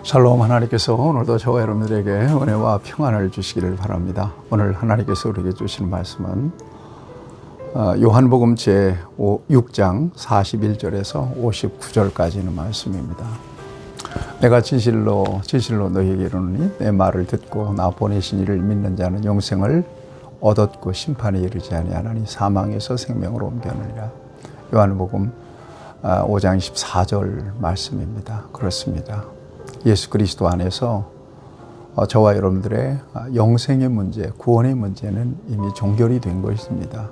샬롬. 하나님께서 오늘도 저와 여러분들에게 은혜와 평안을 주시기를 바랍니다. 오늘 하나님께서 우리에게 주시는 말씀은 요한복음 제6장 41절에서 59절까지 있는 말씀입니다. 내가 진실로 너희에게 이르노니 내 말을 듣고 나 보내신 이를 믿는 자는 영생을 얻었고 심판에 이르지 아니하나니 사망에서 생명으로 옮겨느니라. 요한복음 5장 24절 말씀입니다. 그렇습니다. 예수 그리스도 안에서 저와 여러분들의 영생의 문제, 구원의 문제는 이미 종결이 된 것입니다.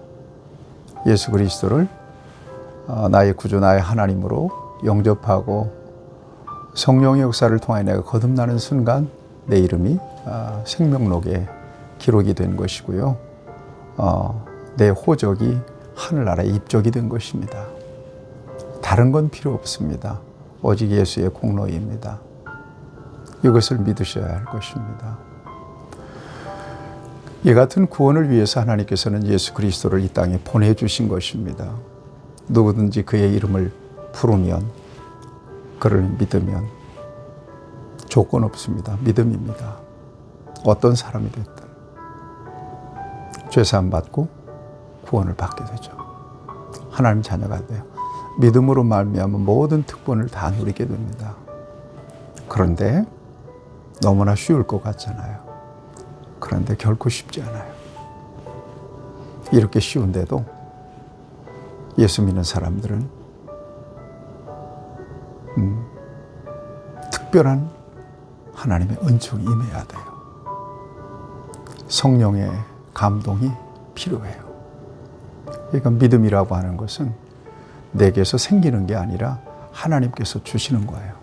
예수 그리스도를 나의 구주, 나의 하나님으로 영접하고 성령의 역사를 통해 내가 거듭나는 순간 내 이름이 생명록에 기록이 된 것이고요. 내 호적이 하늘나라에 입적이 된 것입니다. 다른 건 필요 없습니다. 오직 예수의 공로입니다. 이것을 믿으셔야 할 것입니다. 이 같은 구원을 위해서 하나님께서는 예수 그리스도를 이 땅에 보내주신 것입니다. 누구든지 그의 이름을 부르면, 그를 믿으면 조건 없습니다. 믿음입니다. 어떤 사람이 됐든 죄사함 받고 구원을 받게 되죠. 하나님 자녀가 돼요. 믿음으로 말미암아 모든 특권을 다 누리게 됩니다. 그런데 너무나 쉬울 것 같잖아요. 그런데 결코 쉽지 않아요. 이렇게 쉬운데도 예수 믿는 사람들은 특별한 하나님의 은총이 임해야 돼요. 성령의 감동이 필요해요. 그러니까 믿음이라고 하는 것은 내게서 생기는 게 아니라 하나님께서 주시는 거예요.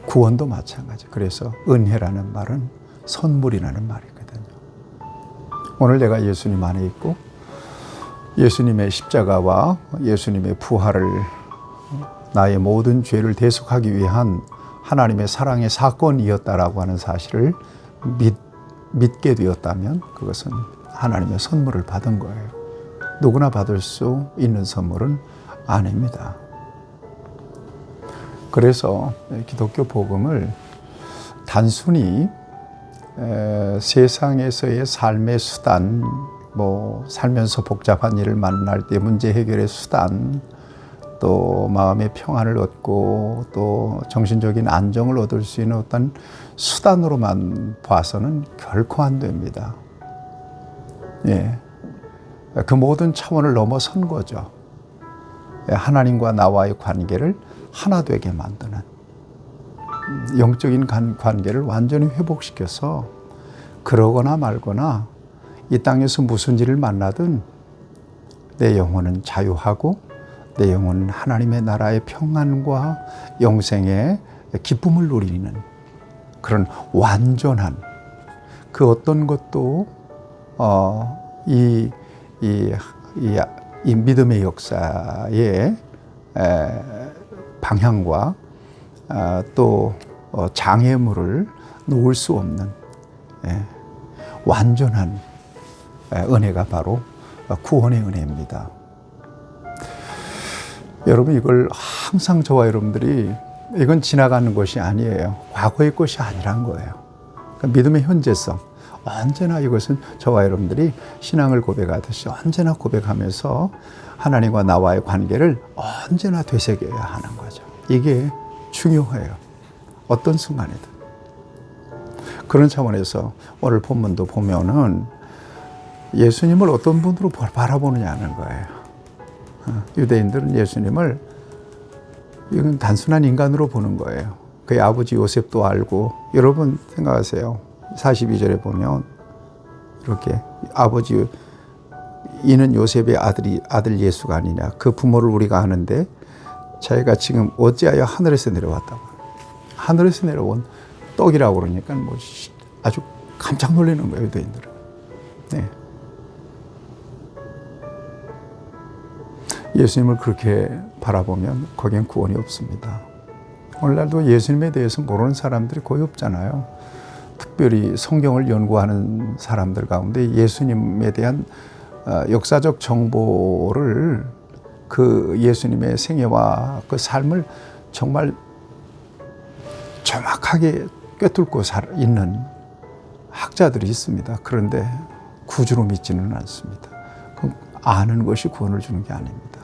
구원도 마찬가지. 그래서 은혜라는 말은 선물이라는 말이거든요. 오늘 내가 예수님 안에 있고 예수님의 십자가와 예수님의 부활을 나의 모든 죄를 대속하기 위한 하나님의 사랑의 사건이었다라고 하는 사실을 믿게 되었다면 그것은 하나님의 선물을 받은 거예요. 누구나 받을 수 있는 선물은 아닙니다. 그래서 기독교 복음을 단순히 세상에서의 삶의 수단, 살면서 복잡한 일을 만날 때 문제 해결의 수단, 또 마음의 평안을 얻고 또 정신적인 안정을 얻을 수 있는 어떤 수단으로만 봐서는 결코 안 됩니다. 그 모든 차원을 넘어선 거죠. 하나님과 나와의 관계를 하나 되게 만드는 영적인 관계를 완전히 회복시켜서 그러거나 말거나 이 땅에서 무슨 일을 만나든 내 영혼은 자유하고 내 영혼은 하나님의 나라의 평안과 영생의 기쁨을 누리는 그런 완전한 그 어떤 것도 이 믿음의 역사의 방향과 또 장애물을 놓을 수 없는 완전한 은혜가 바로 구원의 은혜입니다. 여러분, 이걸 항상 저와 여러분들이 이건 지나가는 것이 아니에요. 과거의 것이 아니란 거예요. 그러니까 믿음의 현재성, 언제나 이것은 저와 여러분들이 신앙을 고백하듯이 언제나 고백하면서 하나님과 나와의 관계를 언제나 되새겨야 하는 거죠. 이게 중요해요. 어떤 순간이든. 그런 차원에서 오늘 본문도 보면은 예수님을 어떤 분으로 바라보느냐는 거예요. 유대인들은 예수님을 이건 단순한 인간으로 보는 거예요. 그의 아버지 요셉도 알고, 여러분 생각하세요. 42절에 보면 이렇게 아버지 이는 요셉의 아들 예수가 아니냐. 그 부모를 우리가 아는데 자기가 지금 어찌하여 하늘에서 내려왔다고. 하늘에서 내려온 떡이라고 그러니까 아주 깜짝 놀라는 거예요, 유대인들은. 네. 예수님을 그렇게 바라보면 거기엔 구원이 없습니다. 오늘날도 예수님에 대해서 모르는 사람들이 거의 없잖아요. 특별히 성경을 연구하는 사람들 가운데 예수님에 대한 역사적 정보를 그 예수님의 생애와 그 삶을 정말 정확하게 꿰뚫고 있는 학자들이 있습니다. 그런데 구주로 믿지는 않습니다. 그럼 아는 것이 구원을 주는 게 아닙니다.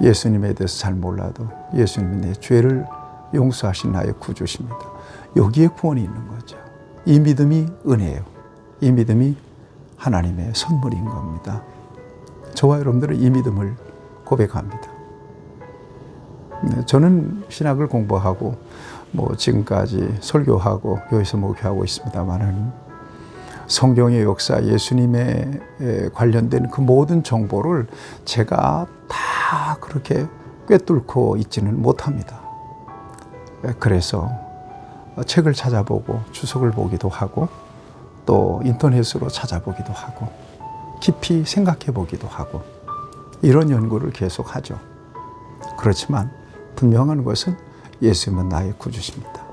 예수님에 대해서 잘 몰라도 예수님이 내 죄를 용서하신 나의 구주십니다. 여기에 구원이 있는 거죠. 이 믿음이 은혜예요. 이 믿음이 하나님의 선물인 겁니다. 저와 여러분들은 이 믿음을 고백합니다. 저는 신학을 공부하고 지금까지 설교하고 교회에서 목회하고 있습니다만은 성경의 역사, 예수님에 관련된 그 모든 정보를 제가 다 그렇게 꿰뚫고 있지는 못합니다. 그래서 책을 찾아보고 주석을 보기도 하고 또 인터넷으로 찾아보기도 하고 깊이 생각해 보기도 하고 이런 연구를 계속하죠. 그렇지만 분명한 것은 예수님은 나의 구주십니다.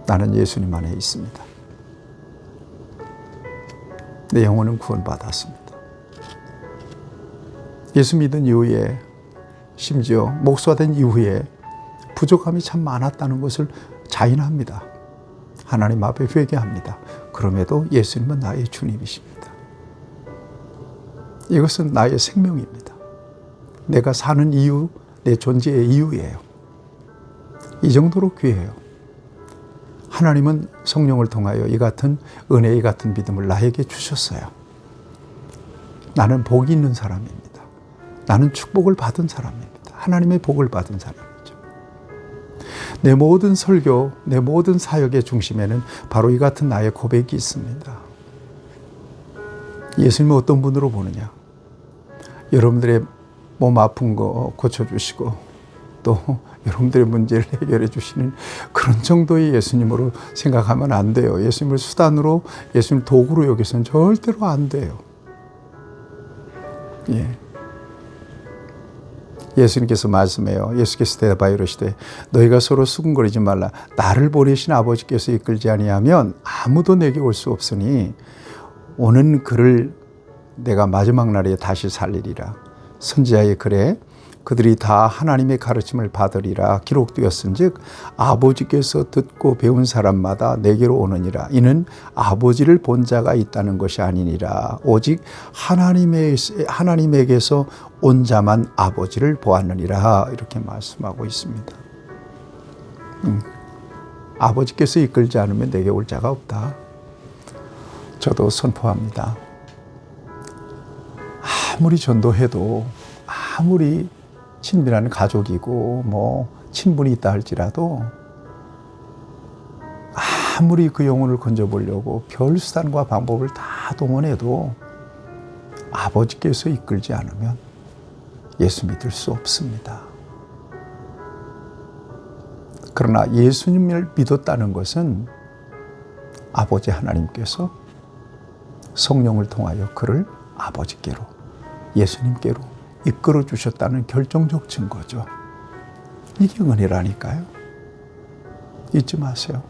나는 예수님 안에 있습니다. 내 영혼은 구원받았습니다. 예수 믿은 이후에 심지어 목사된 이후에 부족함이 참 많았다는 것을 자인합니다. 하나님 앞에 회개합니다. 그럼에도 예수님은 나의 주님이십니다. 이것은 나의 생명입니다. 내가 사는 이유, 내 존재의 이유예요. 이 정도로 귀해요. 하나님은 성령을 통하여 이 같은 은혜, 이 같은 믿음을 나에게 주셨어요. 나는 복이 있는 사람입니다. 나는 축복을 받은 사람입니다. 하나님의 복을 받은 사람이죠. 내 모든 설교, 내 모든 사역의 중심에는 바로 이 같은 나의 고백이 있습니다. 예수님은 어떤 분으로 보느냐? 여러분들의 몸 아픈 거 고쳐주시고 또 여러분들의 문제를 해결해 주시는 그런 정도의 예수님으로 생각하면 안 돼요. 예수님을 수단으로, 예수님 도구로 여기서는 절대로 안 돼요. 예수님께서 말씀해요. 예수께서 대답하여 이르시되 너희가 서로 수군거리지 말라. 나를 보내신 아버지께서 이끌지 아니하면 아무도 내게 올 수 없으니 오는 그를 내가 마지막 날에 다시 살리리라. 선지자의 글에 그들이 다 하나님의 가르침을 받으리라 기록되었은즉 아버지께서 듣고 배운 사람마다 내게로 오느니라. 이는 아버지를 본 자가 있다는 것이 아니니라. 오직 하나님에게서 온 자만 아버지를 보았느니라. 이렇게 말씀하고 있습니다. 아버지께서 이끌지 않으면 내게 올 자가 없다. 저도 선포합니다. 아무리 전도해도, 아무리 친밀한 가족이고 친분이 있다 할지라도 아무리 그 영혼을 건져보려고 별 수단과 방법을 다 동원해도 아버지께서 이끌지 않으면 예수 믿을 수 없습니다. 그러나 예수님을 믿었다는 것은 아버지 하나님께서 성령을 통하여 그를 아버지께로, 예수님께로 이끌어 주셨다는 결정적 증거죠. 이게 은혜라니까요. 잊지 마세요.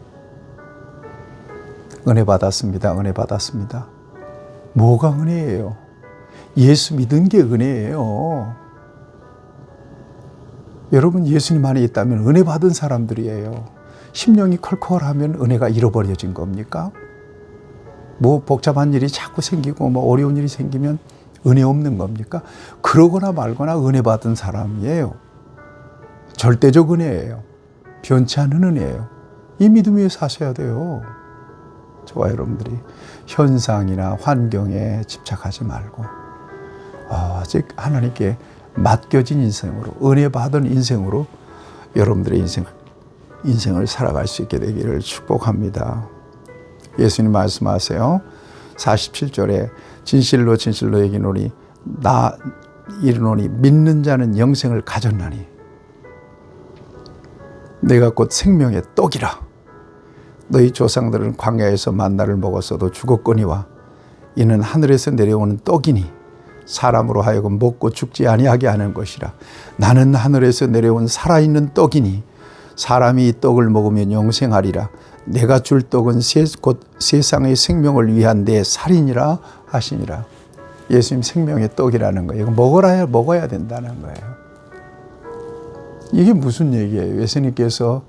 은혜 받았습니다. 은혜 받았습니다. 뭐가 은혜예요? 예수 믿은 게 은혜예요. 여러분 예수님 안에 있다면 은혜 받은 사람들이에요. 심령이 컬컬하면 은혜가 잃어버려진 겁니까? 복잡한 일이 자꾸 생기고 어려운 일이 생기면 은혜 없는 겁니까? 그러거나 말거나 은혜 받은 사람이에요. 절대적 은혜예요. 변치 않는 은혜예요. 이 믿음 위에 사셔야 돼요. 저와 여러분들이 현상이나 환경에 집착하지 말고 아직 하나님께 맡겨진 인생으로, 은혜 받은 인생으로 여러분들의 인생을 살아갈 수 있게 되기를 축복합니다. 예수님 말씀하세요. 47절에 진실로 진실로 얘기노니 나 이르노니 믿는 자는 영생을 가졌나니 내가 곧 생명의 떡이라. 너희 조상들은 광야에서 만나를 먹었어도 죽었거니와 이는 하늘에서 내려오는 떡이니 사람으로 하여금 먹고 죽지 아니하게 하는 것이라. 나는 하늘에서 내려온 살아있는 떡이니 사람이 이 떡을 먹으면 영생하리라. 내가 줄 떡은 곧 세상의 생명을 위한 내 살이니라 하시니라. 예수님 생명의 떡이라는 거예요. 이거 먹어야 된다는 거예요. 이게 무슨 얘기예요? 예수님께서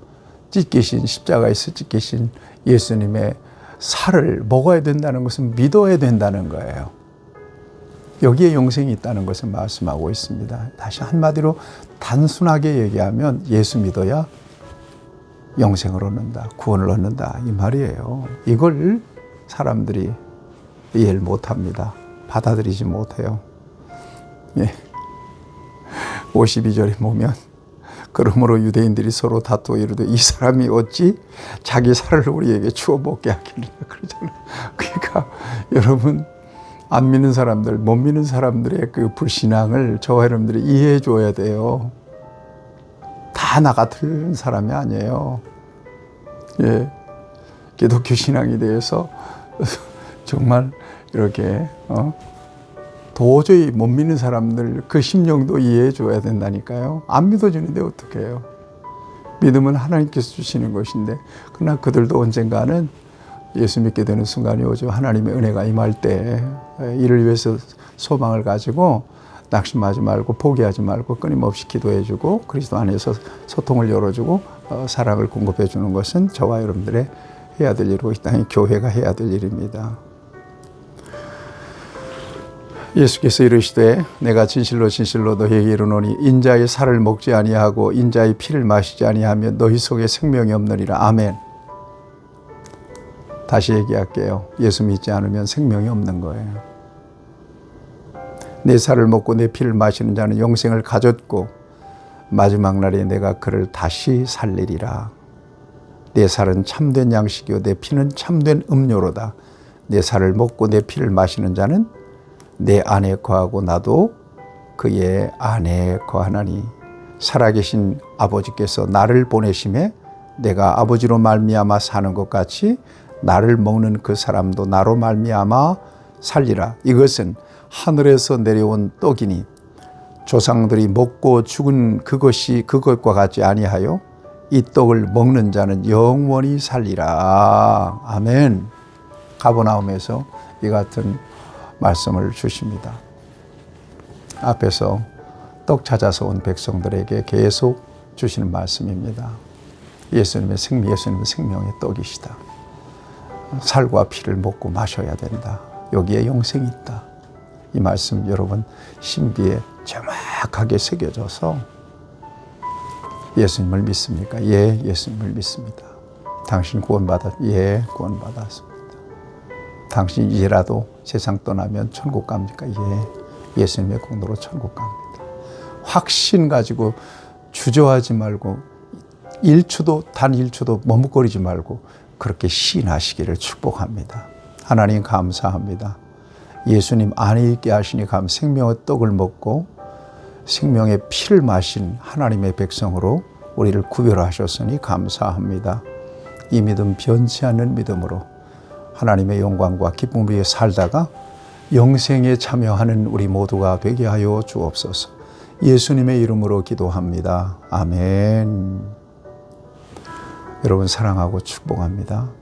찢기신 십자가에서 찢기신 예수님의 살을 먹어야 된다는 것은 믿어야 된다는 거예요. 여기에 영생이 있다는 것을 말씀하고 있습니다. 다시 한마디로 단순하게 얘기하면 예수 믿어야 영생을 얻는다, 구원을 얻는다 이 말이에요. 이걸 사람들이 이해를 못합니다. 받아들이지 못해요. 예. 52절에 보면 그러므로 유대인들이 서로 다투어 이르되 이 사람이 어찌 자기 살을 우리에게 주어 먹게 하길래 그러잖아요. 그러니까 여러분 안 믿는 사람들, 못 믿는 사람들의 그 불신앙을 저와 여러분들이 이해해 줘야 돼요. 다 나 같은 사람이 아니에요. 예. 기독교 신앙에 대해서 정말 이렇게 도저히 못 믿는 사람들 그 심령도 이해해 줘야 된다니까요. 안 믿어주는데 어떻게 해요? 믿음은 하나님께서 주시는 것인데 그러나 그들도 언젠가는 예수 믿게 되는 순간이 오죠. 하나님의 은혜가 임할 때 이를 위해서 소망을 가지고 낙심하지 말고 포기하지 말고 끊임없이 기도해 주고 그리스도 안에서 소통을 열어주고 사랑을 공급해 주는 것은 저와 여러분들의 해야 될 일이고 이 땅의 교회가 해야 될 일입니다. 예수께서 이르시되 내가 진실로 진실로 너희에게 이르노니 인자의 살을 먹지 아니하고 인자의 피를 마시지 아니하면 너희 속에 생명이 없느니라. 아멘. 다시 얘기할게요. 예수 믿지 않으면 생명이 없는 거예요. 내 살을 먹고 내 피를 마시는 자는 영생을 가졌고 마지막 날에 내가 그를 다시 살리리라. 내 살은 참된 양식이요 내 피는 참된 음료로다. 내 살을 먹고 내 피를 마시는 자는 내 안에 거하고 나도 그의 안에 거하나니 살아계신 아버지께서 나를 보내심에 내가 아버지로 말미암아 사는 것 같이 나를 먹는 그 사람도 나로 말미암아 살리라. 이것은 하늘에서 내려온 떡이니 조상들이 먹고 죽은 그것과 같지 아니하여 이 떡을 먹는 자는 영원히 살리라. 아멘. 가버나움에서 이 같은 말씀을 주십니다. 앞에서 떡 찾아서 온 백성들에게 계속 주시는 말씀입니다. 예수님의 생명의 떡이시다. 살과 피를 먹고 마셔야 된다. 여기에 영생이 있다. 이 말씀 여러분 신비에 정확하게 새겨져서 예수님을 믿습니까? 예, 예수님을 믿습니다. 당신 예, 구원받았습니다. 당신 이제라도 세상 떠나면 천국 갑니까? 예, 예수님의 공로로 천국 갑니다. 확신 가지고 주저하지 말고 단 1초도 머뭇거리지 말고 그렇게 시인하시기를 축복합니다. 하나님 감사합니다. 예수님 안에 있게 하시니 생명의 떡을 먹고 생명의 피를 마신 하나님의 백성으로 우리를 구별하셨으니 감사합니다. 이 믿음 변치 않는 믿음으로 하나님의 영광과 기쁨 위에 살다가 영생에 참여하는 우리 모두가 되게 하여 주옵소서. 예수님의 이름으로 기도합니다. 아멘. 여러분 사랑하고 축복합니다.